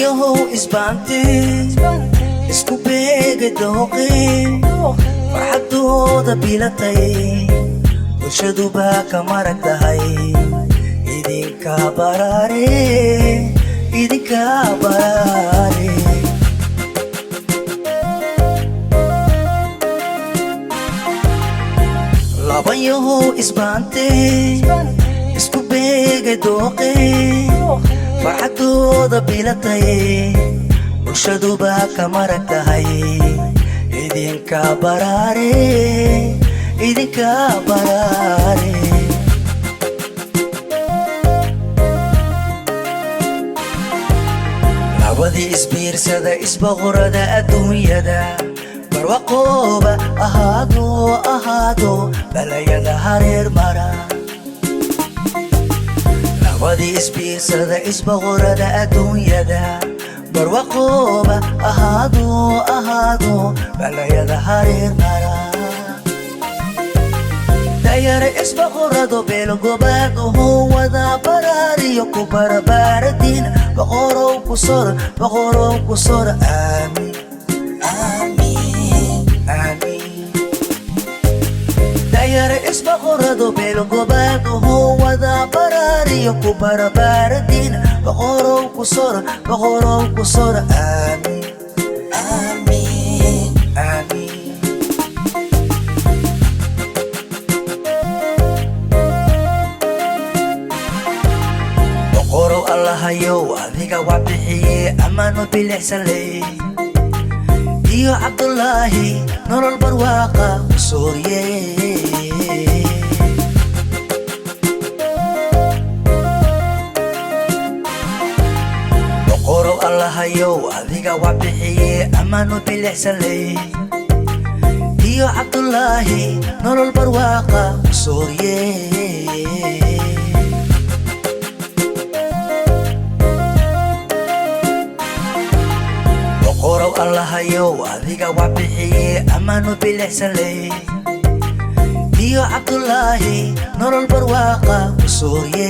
yahow isbaante isku beega dooqe farxadooda bilatay bulshaduba ka marag tahay idinka baraare laban yahow isbaante isku beega dooqe farxadooda bilatay bulshaduba ka marag tahay idinka baraare labadii isbiirsada isboqorada adduunyada barwaqooba ahaado balayada hareer mara labadii isbiirsada isboqorada adduunyada barwaqooba ahaado balayada hareer mara dayare isboqorado beelgobaad ohoo wada baraariyo ku barbaaradin boqorow ku sor aamin dayare isboqorado beelgobaad ohoo wada baraariyo ku barbaaradin boqorow ku sor aamin Allahayow adiga waa bixiye ammaano bilixsanley iyo Abdulahi nolol barwaaqa u sooriye boqorow Allahayow adiga waa bixiye ammaano bilixsanley iyo Abdulahi nolol barwaaqa u sooriye Allahayow adiga waa bixiye ammaano bilixsanley iyo Abdulahi nolol barwaaqa u sooriye